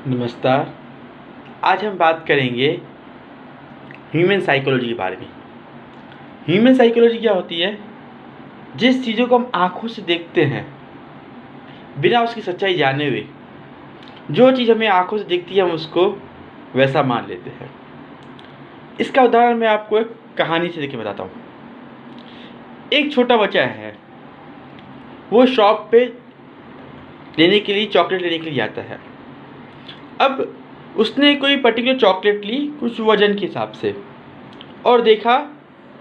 नमस्कार। आज हम बात करेंगे ह्यूमन साइकोलॉजी के बारे में। ह्यूमन साइकोलॉजी क्या होती है? जिस चीज़ों को हम आँखों से देखते हैं बिना उसकी सच्चाई जाने हुए, जो चीज़ हमें आँखों से दिखती है हम उसको वैसा मान लेते हैं। इसका उदाहरण मैं आपको एक कहानी से देके बताता हूँ। एक छोटा बच्चा है, वो शॉप पे लेने के लिए चॉकलेट लेने के लिए जाता है। अब उसने कोई पर्टिकुलर चॉकलेट ली कुछ वज़न के हिसाब से और देखा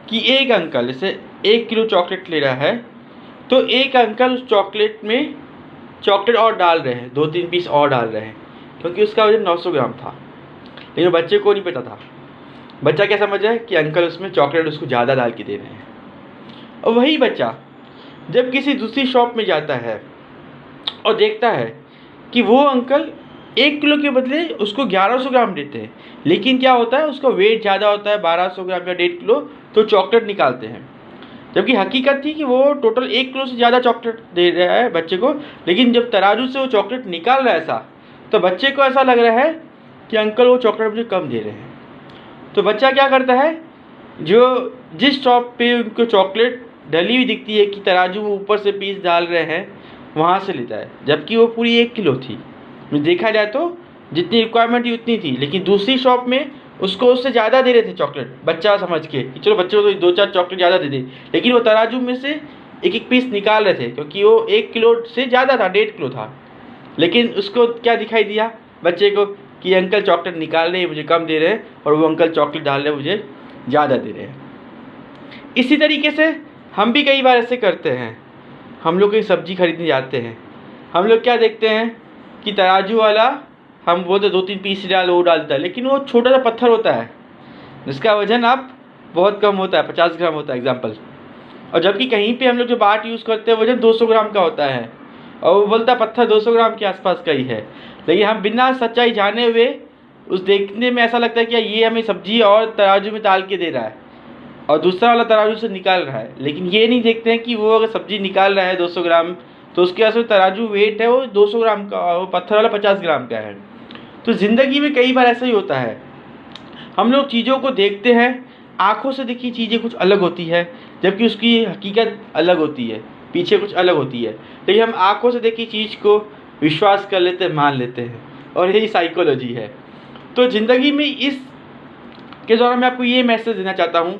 कि एक अंकल जैसे 1 किलो चॉकलेट ले रहा है, तो एक अंकल उस चॉकलेट में चॉकलेट और डाल रहे हैं, 2-3 पीस और डाल रहे हैं, क्योंकि उसका वज़न 900 ग्राम था। लेकिन बच्चे को नहीं पता था। बच्चा क्या समझ रहा है कि अंकल उसमें चॉकलेट उसको ज़्यादा डाल के दे रहे हैं। और वही बच्चा जब किसी दूसरी शॉप में जाता है और देखता है कि वो अंकल 1 किलो के बदले उसको 1100 ग्राम देते हैं, लेकिन क्या होता है उसका वेट ज़्यादा होता है, 1200 ग्राम या 1.5 किलो, तो चॉकलेट निकालते हैं। जबकि हकीकत थी कि वो टोटल 1 किलो से ज़्यादा चॉकलेट दे रहा है बच्चे को, लेकिन जब तराजू से वो चॉकलेट निकाल रहा है ऐसा, तो बच्चे को ऐसा लग रहा है कि अंकल वो चॉकलेट मुझे कम दे रहे हैं। तो बच्चा क्या करता है, जो जिस शॉप पे उनको चॉकलेट डली हुई दिखती है कि तराजू में ऊपर से पीस डाल रहे हैं, वहाँ से लेता है, जबकि वो पूरी 1 किलो थी। देखा जाए तो जितनी रिक्वायरमेंट थी उतनी थी, लेकिन दूसरी शॉप में उसको उससे ज़्यादा दे रहे थे चॉकलेट, बच्चा समझ के कि चलो बच्चे को तो 2-4 चॉकलेट ज़्यादा दे दे, लेकिन वो तराजू में से एक एक पीस निकाल रहे थे, क्योंकि वो 1 किलो से ज़्यादा था, 1.5 किलो था। लेकिन उसको क्या दिखाई दिया बच्चे को कि अंकल चॉकलेट निकाल रहे हैं, मुझे कम दे रहे हैं, और वो अंकल चॉकलेट डाल रहे हैं, मुझे ज़्यादा दे रहे हैं। इसी तरीके से हम भी कई बार ऐसे करते हैं। हम लोग कोई सब्ज़ी खरीदने जाते हैं, हम लोग क्या देखते हैं कि तराजू वाला हम बोलते 2-3 पीस डाल, वो डालता है, लेकिन वो छोटा सा पत्थर होता है जिसका वजन आप बहुत कम होता है, 50 ग्राम होता है एग्जाम्पल। और जबकि कहीं पे हम लोग जो बाट यूज़ करते हैं वजन 200 ग्राम का होता है, और वो बोलता है पत्थर 200 ग्राम के आसपास का ही है। लेकिन हम बिना सच्चाई जाने हुए उस देखने में ऐसा लगता है कि ये हमें सब्जी और तराजू में डाल के दे रहा है और दूसरा वाला तराजू से निकाल रहा है। लेकिन ये नहीं देखते हैं कि वो अगर सब्जी निकाल रहा है 200 ग्राम, तो उसके पास में तराजू वेट है वो 200 ग्राम का, और वो पत्थर वाला 50 ग्राम का है। तो ज़िंदगी में कई बार ऐसा ही होता है, हम लोग चीज़ों को देखते हैं, आँखों से देखी चीज़ें कुछ अलग होती है, जबकि उसकी हकीकत अलग होती है, पीछे कुछ अलग होती है। लेकिन हम आँखों से देखी चीज़ को विश्वास कर लेते हैं, मान लेते हैं, और यही साइकोलॉजी है। तो ज़िंदगी में इस के दौरान मैं आपको ये मैसेज देना चाहता हूँ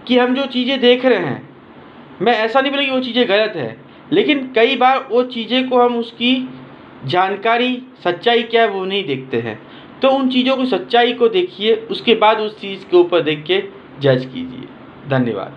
कि हम जो चीज़ें देख रहे हैं, मैं ऐसा नहीं बोला कि वो चीज़ें गलत है, लेकिन कई बार वो चीज़ें को हम उसकी जानकारी सच्चाई क्या है वो नहीं देखते हैं। तो उन चीज़ों की सच्चाई को देखिए, उसके बाद उस चीज़ के ऊपर देख के जज कीजिए। धन्यवाद।